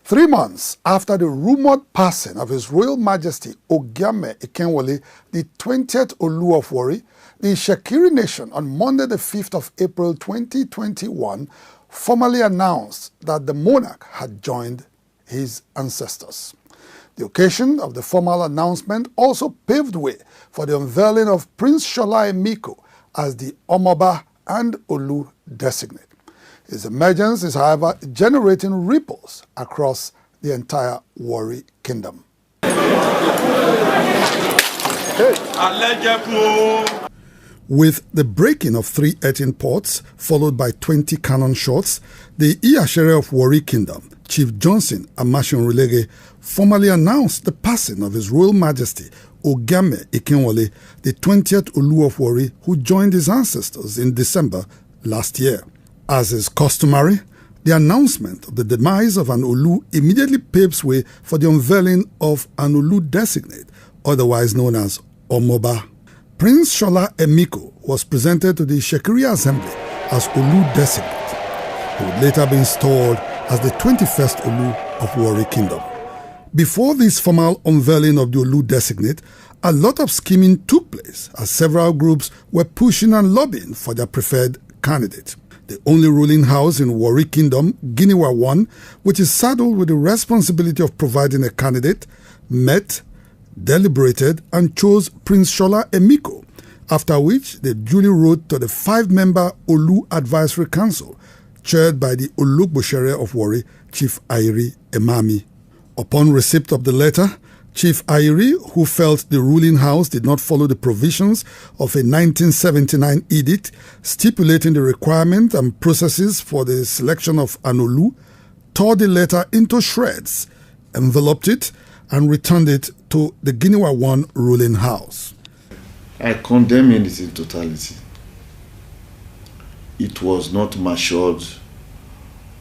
3 months after the rumored passing of His Royal Majesty Ogiame Ikenwole, the 20th Olu of Warri, the Shekiri Nation on Monday the 5th of April 2021 formally announced that the monarch had joined his ancestors. The occasion of the formal announcement also paved way for the unveiling of Prince Shola Emiko as the Omoba and Olu designate. His emergence is, however, generating ripples across the entire Warri kingdom. With the breaking of 3 earthen pots, followed by 20 cannon shots, the Iyashere of Warri Kingdom, Chief Johnson Amashionrelege, formally announced the passing of His Royal Majesty Ogiame Ikenwole, the 20th Olu of Warri, who joined his ancestors in December last year. As is customary, the announcement of the demise of an Olu immediately paves way for the unveiling of an Olu designate, otherwise known as Omoba. Prince Shola Emiko was presented to the Shekiri Assembly as Olu designate. He would later be installed as the 21st Olu of Warri Kingdom. Before this formal unveiling of the Olu designate, a lot of scheming took place as several groups were pushing and lobbying for their preferred candidate. The only ruling house in Warri Kingdom, Giniwa 1, which is saddled with the responsibility of providing a candidate, met, deliberated, and chose Prince Shola Emiko, after which they duly wrote to the 5-member Olu Advisory Council, chaired by the Ologbosere of Warri, Chief Ayiri Emami. Upon receipt of the letter, Chief Ayiri, who felt the ruling house did not follow the provisions of a 1979 edict stipulating the requirement and processes for the selection of an Olu, tore the letter into shreds, enveloped it, and returned it to the Giniwa 1 ruling house. I condemn it in totality. It was not matured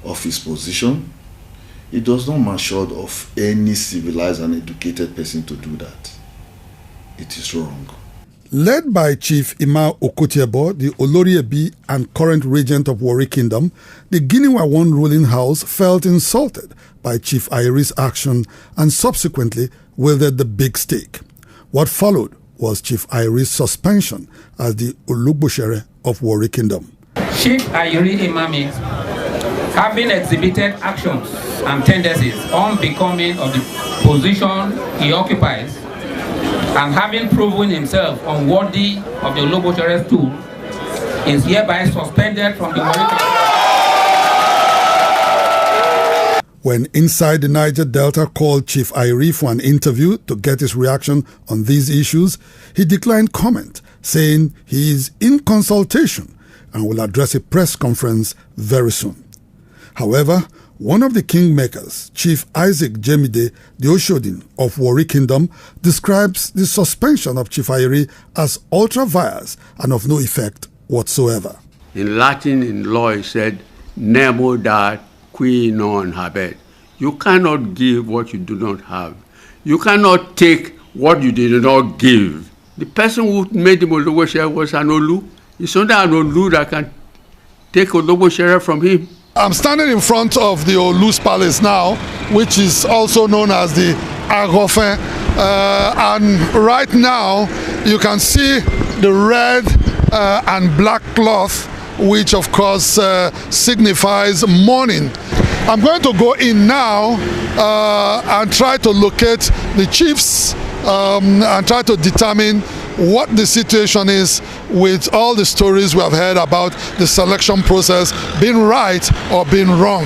of his position. It does not mature of any civilized and educated person to do that. It is wrong. Led by Chief Ima Okotiebo, the Oloriebi and current regent of Warri Kingdom, the Giniwa 1 ruling house felt insulted by Chief Ayiri's action and subsequently wielded the big stick. What followed was Chief Ayiri's suspension as the Ologbosere of Warri Kingdom. Chief Ayiri Imami, having exhibited actions and tendencies unbecoming of the position he occupies, and having proven himself unworthy of the Ologbosere stool, is hereby suspended from the Warri Council. When Inside the Niger Delta called Chief Ayiri for an interview to get his reaction on these issues, he declined comment, saying he is in consultation and will address a press conference very soon. However, one of the kingmakers, Chief Isaac Jemide, the Oshodin of Warri Kingdom, describes the suspension of Chief Ayiri as ultra-vires and of no effect whatsoever. In Latin, in law, it said, nemo dat qui non habet. You cannot give what you do not have. You cannot take what you did not give. The person who made the Ologbosere was an Olu. It's only an Olu that can take Ologbosere from him. I'm standing in front of the Olu's Palace now, which is also known as the Agofen. And right now, you can see the red and black cloth, which of course signifies mourning. I'm going to go in now and try to locate the chiefs and try to determine what the situation is with all the stories we have heard about the selection process being right or being wrong.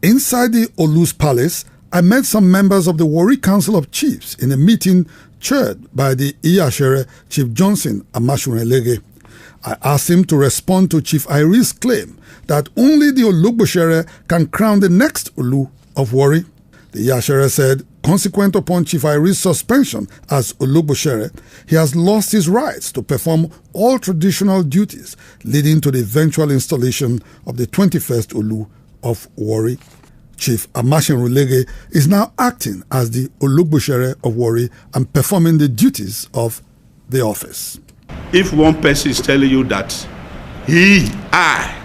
Inside the Olu's Palace, I met some members of the Warri Council of Chiefs in a meeting chaired by the Iyashere Chief Johnson Amashionrelege. I asked him to respond to Chief Ayiri's claim that only the Ologbosere can crown the next Olu of Warri. The Iyashere said, consequent upon Chief Ayiri's suspension as Ologbosere, he has lost his rights to perform all traditional duties, leading to the eventual installation of the 21st Olu of Warri. Chief Amashin is now acting as the Olugbushere of Warri and performing the duties of the office. If one person is telling you that I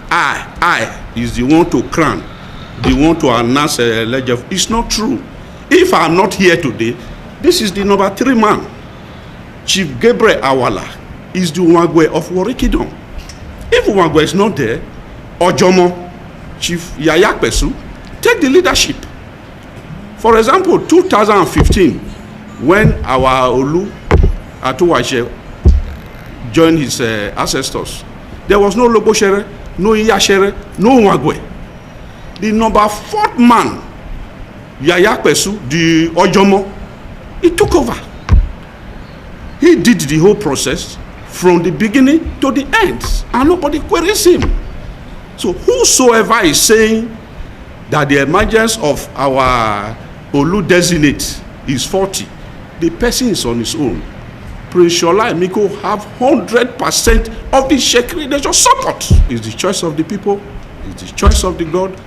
is the one to crown, the one to announce a ledger, it's not true. If I'm not here today, this is the number 3 man. Chief Gabriel Awala is the Nwagwe of Warri Kingdom. If Nwagwe is not there, Ojomo, Chief Yaya Pesu, take the leadership. For example, 2015, when our Olu Atuwaje joined his ancestors, there was no Loboshere, no Iyashere, no Nwagwe. The number 4th man, Yaya Pesu, the Ojomo, he took over. He did the whole process from the beginning to the end, and nobody queries him. So whosoever is saying that the emergence of our Olu designate is 40, the person is on his own. Prince Shola Emiko have 100% of the Shekiri nation support. It's the choice of the people, it's the choice of the God,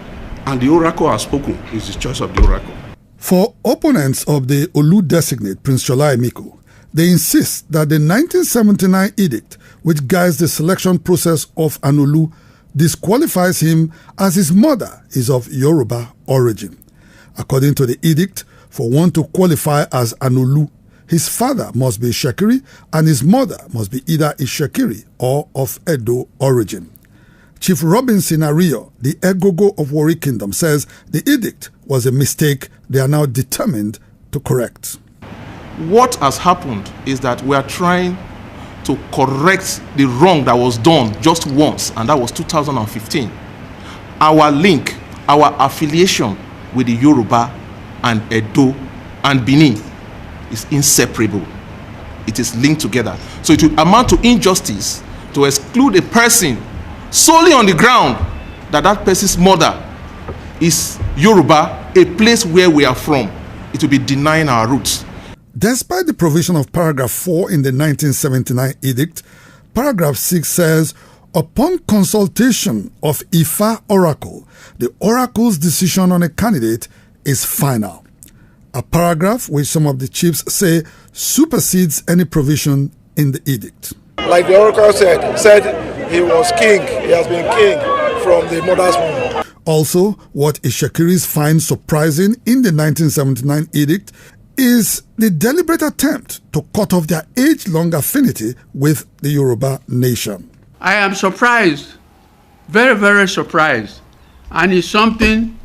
and the oracle has spoken. It's the choice of the oracle. For opponents of the Olu designate, Prince Shola Emiko, they insist that the 1979 edict, which guides the selection process of an Olu, disqualifies him as his mother is of Yoruba origin. According to the edict, for one to qualify as an Olu, his father must be Shekiri and his mother must be either Ishekiri or of Edo origin. Chief Robinson Ario, the Egogo of Warri Kingdom, says the edict was a mistake they are now determined to correct. What has happened is that we are trying to correct the wrong that was done just once, and that was 2015. Our link, our affiliation with the Yoruba and Edo and Benin is inseparable. It is linked together. So it will amount to injustice to exclude a person solely on the ground that that person's mother is Yoruba, a place where we are from. It will be denying our roots. Despite the provision of paragraph 4 in the 1979 edict, paragraph 6 says, upon consultation of Ifa Oracle, the oracle's decision on a candidate is final. A paragraph which some of the chiefs say supersedes any provision in the edict. Like the oracle said he was king, he has been king from the mother's womb. Also, what Ishekiris find surprising in the 1979 edict is the deliberate attempt to cut off their age-long affinity with the Yoruba nation. I am surprised, very, very surprised. And it's something,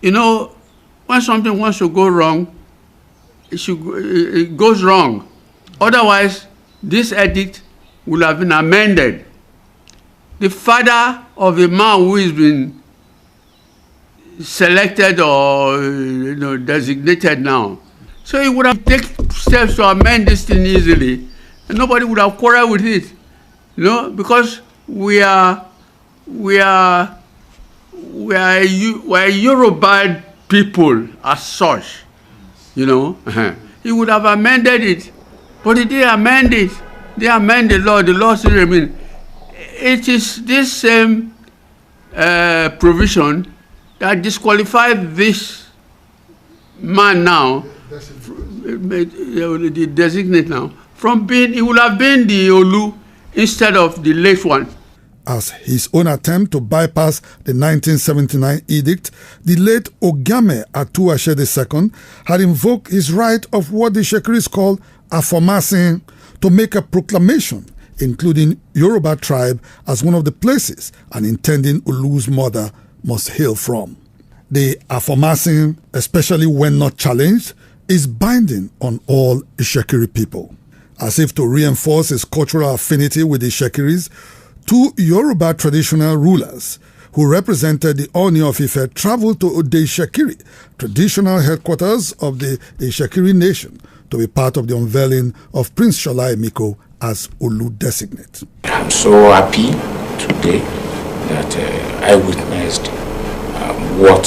when something wants to go wrong, it goes wrong. Otherwise, this edict would have been amended. The father of a man who has been selected or designated now, so he would have taken steps to amend this thing easily, and nobody would have quarreled with it, because we are Yoruba people as such, He would have amended it, but he didn't amend it. They amend the law. The law still remains. It is this same provision that disqualified this man now, the designate now, from being, he would have been the Olu instead of the late one. As his own attempt to bypass the 1979 edict, the late Ogame Atuwashe II had invoked his right of what the Shekiris call affirmation to make a proclamation, including Yoruba tribe as one of the places an intending Olu's mother must hail from. The affirmation, especially when not challenged, is binding on all Ishekiri people. As if to reinforce his cultural affinity with the Ishekiris, two Yoruba traditional rulers who represented the Oni of Ife traveled to Ode Ishekiri, traditional headquarters of the Ishekiri nation, to be part of the unveiling of Prince Shola Emiko as Olu designate. I'm so happy today that I witnessed what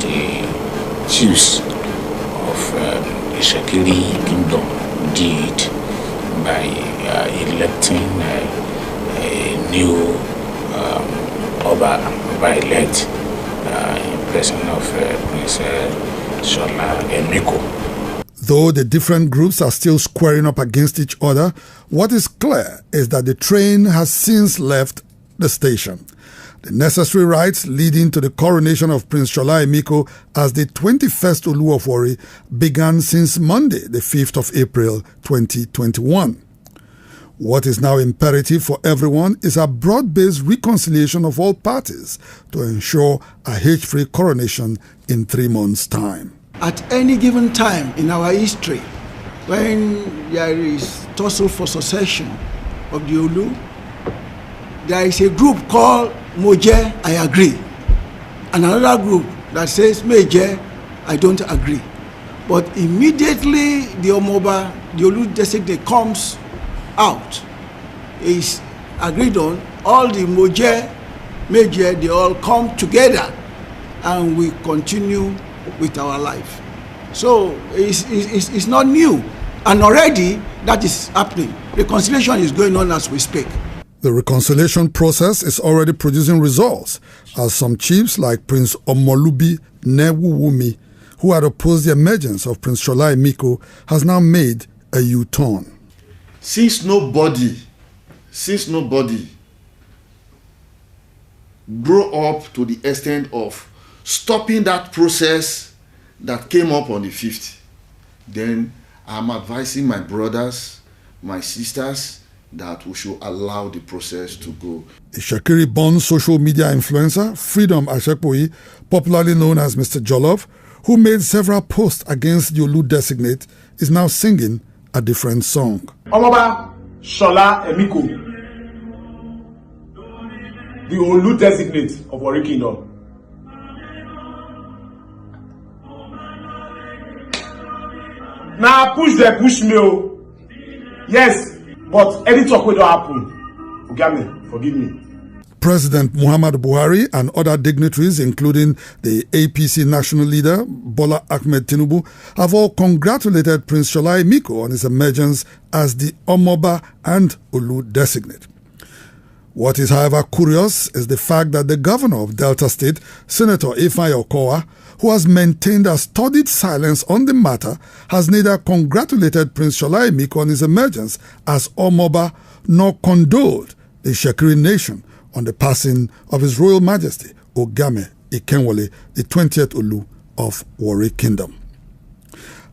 the chiefs of the Ishekiri kingdom did by electing a new Oba elect person of Prince Shola Emiko. Though the different groups are still squaring up against each other, what is clear is that the train has since left the station. The necessary rites leading to the coronation of Prince Shola Emiko as the 21st Olu of Warri began since Monday, the 5th of April 2021. What is now imperative for everyone is a broad-based reconciliation of all parties to ensure a hitch-free coronation in 3 months' time. At any given time in our history, when there is tussle for succession of the Olu, there is a group called Moje, I agree, and another group that says Meje, I don't agree. But immediately the Omoba, the Olu designate comes out, is agreed on, all the Moje, Meje, they all come together and we continue with our life. So it's not new, and already that is happening. Reconciliation is going on as we speak. The reconciliation process is already producing results, as some chiefs like Prince Omolubi Newuwumi, who had opposed the emergence of Prince Shola Emiko, has now made a U-turn. Since nobody grew up to the extent of stopping that process that came up on the 5th, then I'm advising my brothers, my sisters, that we should allow the process to go. The Shekiri-born social media influencer, Freedom Ashekpoyi, popularly known as Mr. Jollof, who made several posts against the Olu designate, is now singing a different song. Omoba Shola Emiko, the Olu designate of Warri Kingdom. Now push me. Yes, but any talk will not happen. Forgive me. President Muhammadu Buhari and other dignitaries, including the APC national leader, Bola Ahmed Tinubu, have all congratulated Prince Shola Emiko on his emergence as the Omoba and Olu designate. What is, however, curious is the fact that the governor of Delta State, Senator Ifeanyi Okowa, who has maintained a studied silence on the matter, has neither congratulated Prince Shola Emiko on his emergence as Omoba nor condoled the Shekiri nation on the passing of His Royal Majesty Ogame Ikenwole, the 20th Olu of Warri Kingdom.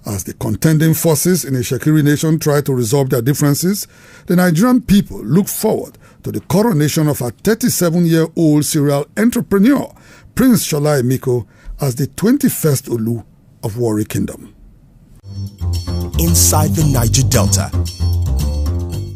As the contending forces in the Shekiri nation try to resolve their differences, the Nigerian people look forward to the coronation of a 37-year-old serial entrepreneur, Prince Shola Emiko, as the 21st Olu of Warri Kingdom. Inside the Niger Delta,